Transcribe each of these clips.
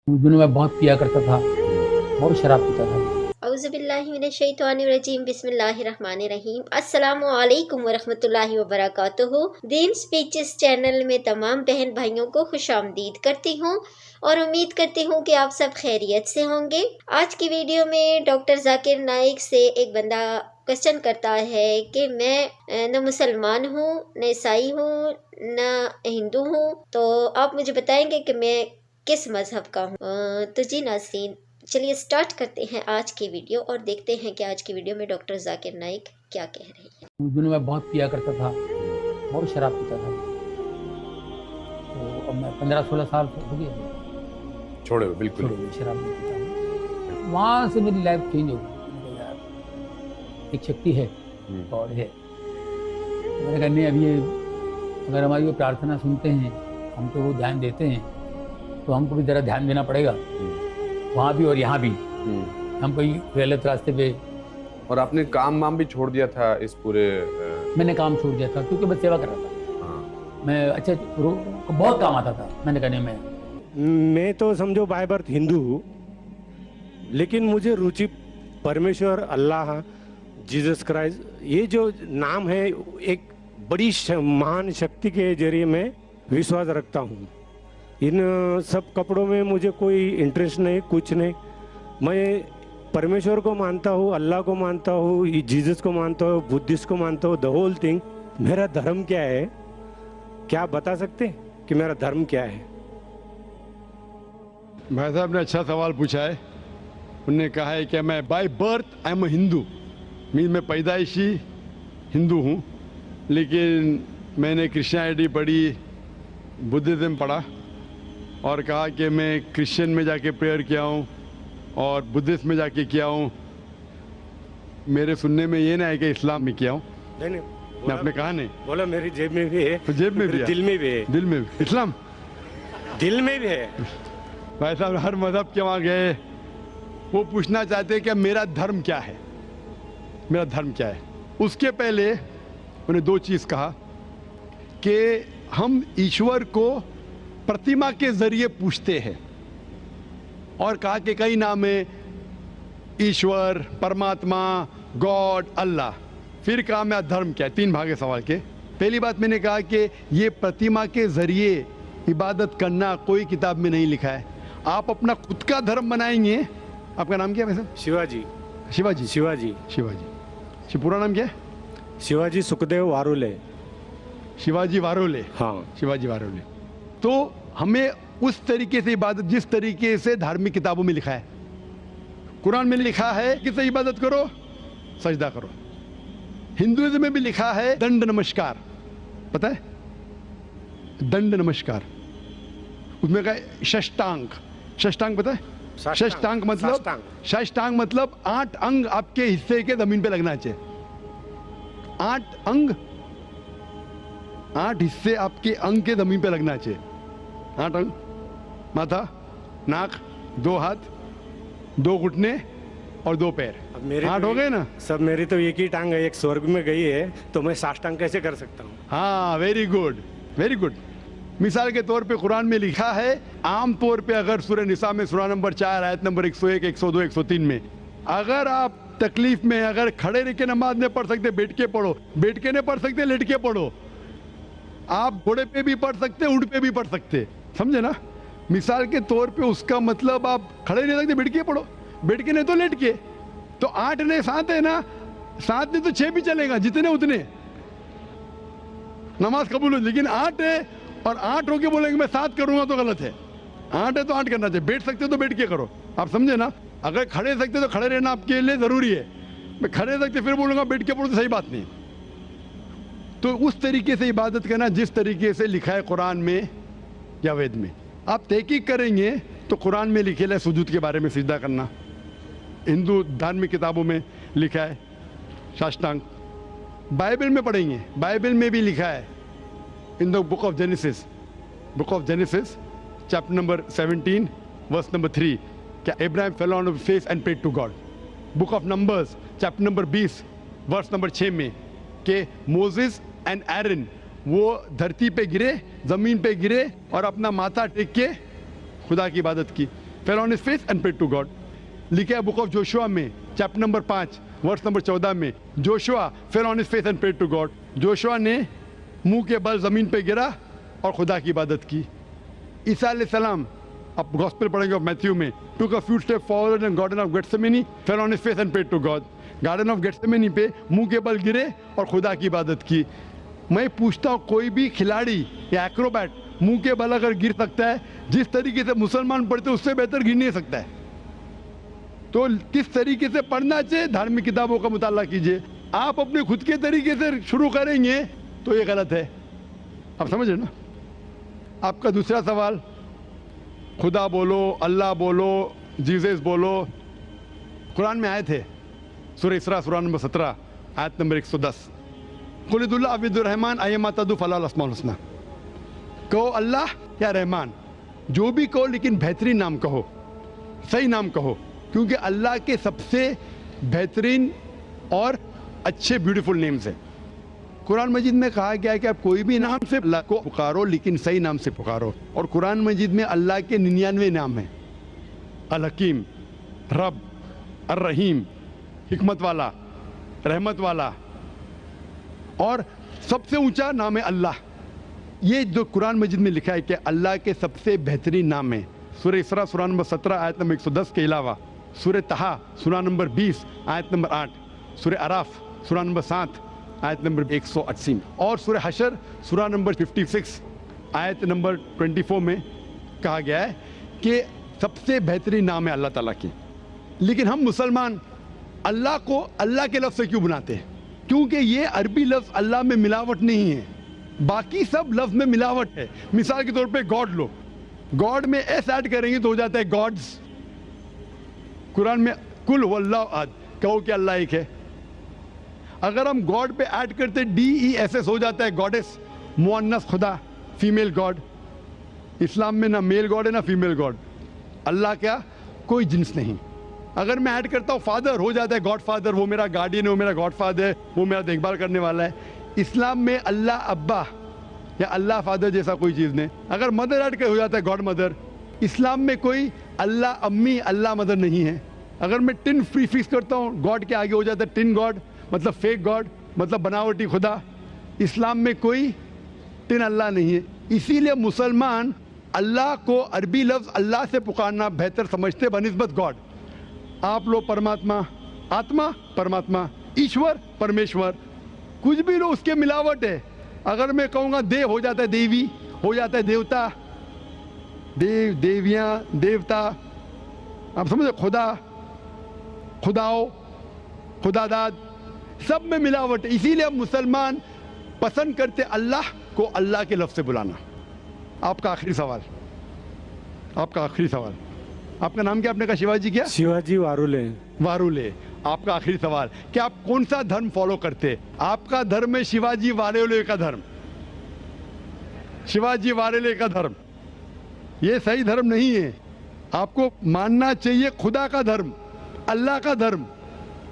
दोनों मैं बहुत पिया करता था, बहुत शराब पीता था। औज़ुबिल्लाहिमिनश्शैतानिर्रजीम बिस्मिल्लाहिर्रहमानिर्रहीम अस्सलामु अलैकुम वरहमतुल्लाहि वबरकातुहू। दीन स्पीचेस चैनल में तमाम बहन भाइयों को खुशामदीद करती हूँ और उम्मीद करती हूँ कि आप सब खैरियत से होंगे। आज की वीडियो में डॉक्टर जाकिर नाइक से एक बंदा क्वेश्चन करता है कि मैं न मुसलमान हूँ, न ईसाई हूँ, न हिंदू हूँ, तो आप मुझे बताएंगे कि मैं किस मजहब का हूँ। तो जी नाज़रीन, चलिए स्टार्ट करते हैं आज की वीडियो और देखते हैं कि आज की वीडियो में डॉक्टर जाकिर नाइक क्या कह रहे हैं। दोनों मैं बहुत पिया करता था, बहुत शराब पीता था। तो अब मैं 15-16 साल हो गए छोड़े हुए, बिल्कुल छोड़े हुए, शराब नहीं पीता हूँ। वहाँ से मेरी लाइफ चेंज हो गई। मैंने कहा यार एक शक्ति है, गॉड है। तो मैंने कहा नहीं, अब ये अगर हमारी वो प्रार्थना सुनते हैं, हम तो वो ध्यान देते हैं, तो हमको भी ज़रा ध्यान देना पड़ेगा, वहाँ भी और यहाँ भी। हम कोई गलत रास्ते पे। और आपने काम वाम भी छोड़ दिया था इस पूरे मैंने काम छोड़ दिया था क्योंकि मैं सेवा कर रहा था। हाँ। मैं अच्छा बहुत काम आता था। मैंने कहा नहीं, मैं तो समझो बाय बर्थ हिंदू हूँ, लेकिन मुझे रुचि परमेश्वर, अल्लाह, जीसस क्राइस्ट, ये जो नाम है, एक बड़ी महान शक्ति के जरिए मैं विश्वास रखता हूँ। इन सब कपड़ों में मुझे कोई इंटरेस्ट नहीं, कुछ नहीं। मैं परमेश्वर को मानता हूँ, अल्लाह को मानता हूँ, जीसस को मानता हूँ, बुद्धिस्ट को मानता हूँ, द होल थिंग। मेरा धर्म क्या है, क्या आप बता सकते हैं कि मेरा धर्म क्या है? भाई साहब ने अच्छा सवाल पूछा है। उन्होंने कहा है कि मैं by birth I am Hindu, mean मैं पैदाइशी हिंदू हूँ, लेकिन मैंने क्रिश्चियनिटी पढ़ी, बुद्धिज़्म पढ़ा और कहा कि मैं क्रिश्चियन में जाके प्रेयर किया हूँ और बुद्धिस्ट में जाके किया हूँ। मेरे सुनने में ये ना है कि इस्लाम में किया हूँ। नहीं, मैं आपने कहा नहीं, बोला मेरी जेब में भी है, तो जेब में भी है, दिल में भी है, दिल में भी। इस्लाम दिल में भी है। भाई साहब हर मज़हब के वहाँ गए, वो पूछना चाहते हैं कि मेरा धर्म क्या है, मेरा धर्म क्या है। उसके पहले उन्हें दो चीज़ कहा कि हम ईश्वर को प्रतिमा के जरिए पूछते हैं, और कहा कि कई नाम है, ईश्वर, परमात्मा, गॉड, अल्लाह। फिर कहा मेरा धर्म क्या है। तीन भाग है सवाल के। पहली बात मैंने कहा कि ये प्रतिमा के जरिए इबादत करना कोई किताब में नहीं लिखा है। आप अपना खुद का धर्म बनाएंगे। आपका नाम क्या है वैसे? शिवाजी। शिवाजी। शिवाजी। शिवाजी। पूरा नाम क्या है? शिवाजी सुखदेव वारोले। शिवाजी वारोले। हाँ, शिवाजी वारोले। तो हमें उस तरीके से इबादत, जिस तरीके से धार्मिक किताबों में लिखा है, कुरान में लिखा है कि से इबादत करो, सजदा करो। हिंदुइज्म में भी लिखा है दंड नमस्कार, पता है? दंड नमस्कार। उसमें कहा है षष्टांग। षष्टांग पता है? षष्टांग मतलब, षष्टांग मतलब 8 अंग आपके हिस्से के जमीन पे लगना चाहिए। 8 अंग, 8 हिस्से आपके अंग के जमीन पे लगना चाहिए। 8 अंग, माथा, नाक, 2 हाथ, 2 घुटने और 2 पैर। अब मेरे 8 हो गए ना? सब मेरी तो एक ही टांग है, एक स्वर्ग में गई है, तो मैं साष्टांग कैसे कर सकता हूँ? हाँ, वेरी गुड, वेरी गुड। मिसाल के तौर पे कुरान में लिखा है, आम तौर पे अगर सूरह निसा में सूरा नंबर 4 आयत नंबर 101, 102, 103 में, अगर आप तकलीफ में, अगर खड़े रह के नमाज नहीं पढ़ सकते, बैठ के पढ़ो। बैठ के नहीं पढ़ सकते, लेट के पढ़ो। आप घोड़े पे भी पढ़ सकते, ऊँट पे भी पढ़ सकते, समझे ना? मिसाल के तौर पे उसका मतलब आप खड़े नहीं सकते, बैठ के पढ़ो, बैठ के नहीं तो लेट के। तो 8 नहीं 7 है ना, 7 नहीं तो 6 भी चलेगा, जितने उतने नमाज कबूल हो। लेकिन 8 है और 8 होके बोलेंगे मैं 7 करूंगा तो गलत है। 8 है तो 8 करना चाहिए। बैठ सकते हो तो बैठ के करो, आप समझे ना? अगर खड़े सकते तो खड़े रहना आपके लिए जरूरी है। मैं खड़े सकते फिर बोलूंगा बैठ के पढ़ो तो सही बात नहीं। तो उस तरीके से इबादत करना जिस तरीके से लिखा है कुरान में या वेद में। आप तहकीक करेंगे तो कुरान में लिखे है सुजूद के बारे में, सिजदा करना। हिंदू धार्मिक किताबों में लिखा है साष्टांग। बाइबल में पढ़ेंगे, बाइबल में भी लिखा है in the book of Genesis, book of Genesis chapter number 17 verse number 3, क्या Ibrahim fell on his face and prayed to God. Book of Numbers chapter number 20 verse number 6 में कि मोसेस एंड एरन वो धरती पे गिरे, जमीन पे गिरे और अपना माथा टेक के खुदा की इबादत की। fell on his face and prayed to God. लिखा है बुक ऑफ जोशुआ में चैप्टर नंबर 5 वर्स नंबर 14 में, Joshua fell on his face and prayed to God. Joshua ने मुंह के बल जमीन पे गिरा और खुदा की इबादत की. ईसा अलैहिस्सलाम, आप गॉस्पेल पढ़ेंगे ऑफ मैथ्यू में, took a few steps forward in garden of Gethsemane, fell on his face and prayed to God. Garden of Gethsemane पे मुंह के बल गिरे और खुदा की इबादत की. मैं पूछता हूँ, कोई भी खिलाड़ी या एक्रोबैट मुंह के बल अगर गिर सकता है, जिस तरीके से मुसलमान पढ़ते उससे बेहतर गिर नहीं सकता है. तो किस तरीके से पढ़ना चाहिए, धार्मिक किताबों का मुताला कीजिए. आप अपने खुद के तरीके से शुरू करेंगे तो ये गलत है. आप समझ रहे ना. आपका दूसरा सवाल, खुदा बोलो, अल्लाह बोलो, जीसस बोलो, कुरान में आए थे. सूरह इसरा सूरह नंबर 17 आयत नंबर 110, कुलिदुल्लाह अब्दुर्रहमान अय्यमा तदु फलाल अस्माउल हुस्ना. कहो अल्लाह या रहमान, जो भी कहो, लेकिन बेहतरीन नाम कहो, सही नाम कहो, क्योंकि अल्लाह के सबसे बेहतरीन और अच्छे ब्यूटीफुल नेम्स हैं. कुरान मजीद में कहा गया है कि आप कोई भी नाम से अल्लाह को पुकारो, लेकिन सही नाम से पुकारो. और कुरान मजीद में अल्लाह के 99 नाम हैं. अल हकीम, रब, अर रहीम, हिकमत वाला, रहमत वाला, और सबसे ऊंचा नाम है अल्लाह. ये जो कुरान मजीद में लिखा है कि अल्लाह के सबसे बेहतरीन नाम है. सूरह इसरा सूरह नंबर 17 आयत नंबर 110 के अलावा सूरह तहा सूरह नंबर 20 आयत नंबर 8, सूरह अराफ सूरह नंबर 7 आयत नंबर 180, और सूरह हशर सूरह नंबर 56 आयत नंबर 24 में कहा गया है कि सबसे बेहतरीन नाम है अल्लाह ताला की. लेकिन हम मुसलमान अल्लाह को अल्लाह के लफ्ज़ से क्यों बनाते हैं? क्योंकि ये अरबी लफ्ज़ अल्लाह में मिलावट नहीं है, बाकी सब लफ्ज़ में मिलावट है. मिसाल के तौर पे गॉड लो, गॉड में एस ऐड करेंगे तो हो जाता है गॉड्स. कुरान में कुल हुवल्लाहु अहद, कहो कि अल्लाह एक है. अगर हम गॉड पे ऐड करते DESS हो जाता है गॉडेस, मुअन्नस खुदा, फीमेल गॉड. इस्लाम में ना मेल गॉड है ना फीमेल गॉड. अल्लाह क्या, कोई जिन्स नहीं. अगर मैं ऐड करता हूँ फादर, हो जाता है गॉड फादर, वो मेरा गार्डियन है, वो मेरा गॉड फादर है, वो मेरा देखभाल करने वाला है. इस्लाम में अल्लाह अब्बा या अल्लाह फादर जैसा कोई चीज़ नहीं. अगर मदर ऐड कर हो जाता है गॉड मदर. इस्लाम में कोई अल्लाह अम्मी, अल्लाह मदर नहीं है. अगर मैं टिन फ्री फिक्स करता हूँ, गॉड के आगे हो जाता है टिन गॉड, मतलब फेक गॉड, मतलब बनावटी खुदा. इस्लाम में कोई टिन अल्लाह नहीं है. इसीलिए मुसलमान अल्लाह को अरबी लफ्ज़ अल्लाह से पुकारना बेहतर समझते बनिस्बत गॉड. आप लोग परमात्मा, आत्मा परमात्मा, ईश्वर परमेश्वर, कुछ भी लो उसके मिलावट है. अगर मैं कहूँगा देव, हो जाता है देवी, हो जाता है देवता, देव, देवियाँ, देवता. आप समझे, खुदा, खुदाओ, खुदादाद, सब में मिलावट है. इसीलिए हम मुसलमान पसंद करते अल्लाह को अल्लाह के लफ्ज़ से बुलाना. आपका आखिरी सवाल, आपका आखिरी सवाल, आपका नाम क्या? आपने कहा शिवाजी क्या? शिवाजी वारुले. वारुले. आपका आखिरी सवाल, कि आप कौन सा धर्म फॉलो करते? आपका धर्म है शिवाजी वारुले का धर्म. शिवाजी वारुले का धर्म ये सही धर्म नहीं है. आपको मानना चाहिए खुदा का धर्म, अल्लाह का धर्म.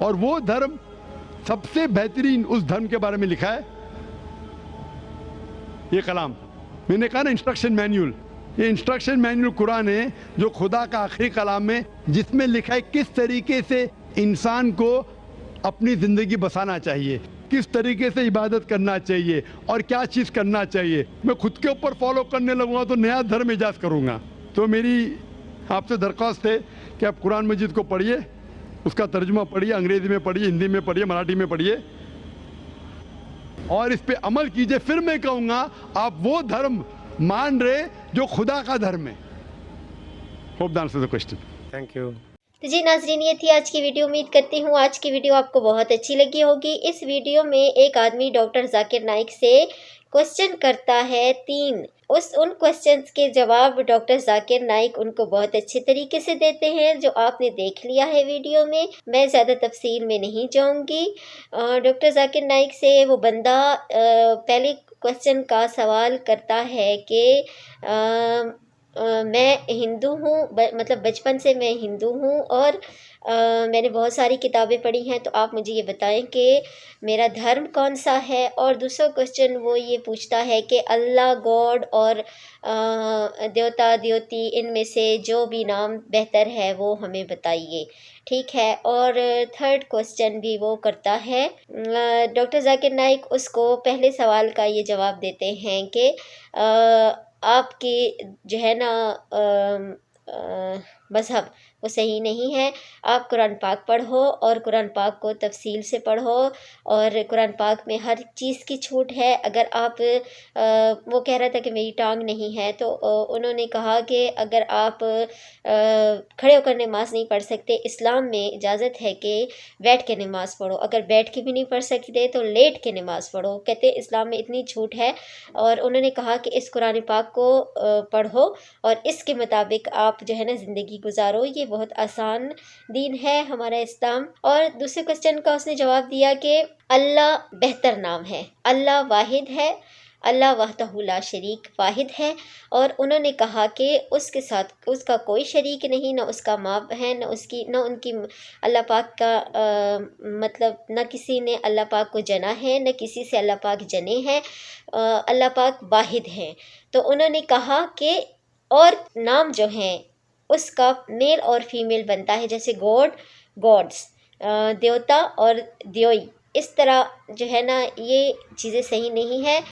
और वो धर्म सबसे बेहतरीन, उस धर्म के बारे में लिखा है ये कलाम. मैंने कहा ना इंस्ट्रक्शन मैन्यूल, ये इंस्ट्रक्शन मैन्यूल कुरान है जो खुदा का आखिरी कलाम है, जिसमें लिखा है किस तरीके से इंसान को अपनी ज़िंदगी बसाना चाहिए, किस तरीके से इबादत करना चाहिए और क्या चीज़ करना चाहिए. मैं खुद के ऊपर फॉलो करने लगूंगा तो नया धर्म ईजाद करूंगा. तो मेरी आपसे दरख्वास्त है कि आप कुरान मजीद को पढ़िए, उसका तर्जुमा पढ़िए, अंग्रेज़ी में पढ़िए, हिंदी में पढ़िए, मराठी में पढ़िए, और इस पे अमल कीजिए. फिर मैं कहूँगा आप वो धर्म मान रहे जो खुदा का धर्म है. Hope the answer the question. Thank you. तो जी नाज़रीन, ये थी आज की वीडियो. उम्मीद करती हूँ आज की वीडियो आपको बहुत अच्छी लगी होगी. इस वीडियो में एक आदमी डॉक्टर जाकिर नाइक से क्वेश्चन करता है 3. उन क्वेश्चंस के जवाब डॉक्टर जाकिर नाइक उनको बहुत अच्छे तरीके से देते हैं, जो आपने देख लिया है वीडियो में. मैं ज़्यादा तफसील में नहीं जाऊंगी. डॉक्टर जाकिर नाइक से वो बंदा पहले क्वेश्चन का सवाल करता है कि मैं हिंदू हूँ, मतलब बचपन से मैं हिंदू हूँ और मैंने बहुत सारी किताबें पढ़ी हैं, तो आप मुझे ये बताएं कि मेरा धर्म कौन सा है। और दूसरा क्वेश्चन वो ये पूछता है कि अल्लाह, गॉड और देवता देवती, इनमें से जो भी नाम बेहतर है वो हमें बताइए, ठीक है। और थर्ड क्वेश्चन भी वो करता है, डॉक्टर जाकिर नाइक उसको पहले सवाल का ये जवाब देते हैं कि आपकी जो है ना मज़हब वो सही नहीं है। आप कुरान पाक पढ़ो और कुरान पाक को तफसील से पढ़ो, और कुरान पाक में हर चीज़ की छूट है। अगर आप वो कह रहा था कि मेरी टांग नहीं है, तो उन्होंने कहा कि अगर आप खड़े होकर नमाज नहीं पढ़ सकते, इस्लाम में इजाज़त है कि बैठ के नमाज़ पढ़ो। अगर बैठ के भी नहीं पढ़ सकते तो लेट के नमाज़ पढ़ो। कहते इस्लाम में इतनी छूट है। और उन्होंने कहा कि इस कुरान पाक को पढ़ो और इसके मुताबिक आप जो है ना ज़िंदगी गुजारो। ये बहुत आसान दीन है हमारा इस्लाम। और दूसरे क्वेश्चन का उसने जवाब दिया कि अल्लाह बेहतर नाम है, अल्लाह वाहिद है, अल्लाह वहदहू ला शरीक वाहिद है। और उन्होंने कहा कि उसके साथ उसका कोई शरीक नहीं, न उसका माँ बहन, न उनकी अल्लाह पाक का मतलब न किसी ने अल्लाह पाक को जना है, न किसी से अल्लाह पाक जने हैं। अल्लाह पाक वाहिद हैं। तो उन्होंने कहा कि और नाम जो हैं उसका मेल और फीमेल बनता है, जैसे गॉड, गॉड्स, देवता और द्योई। इस तरह जो है ना ये चीज़ें सही नहीं है।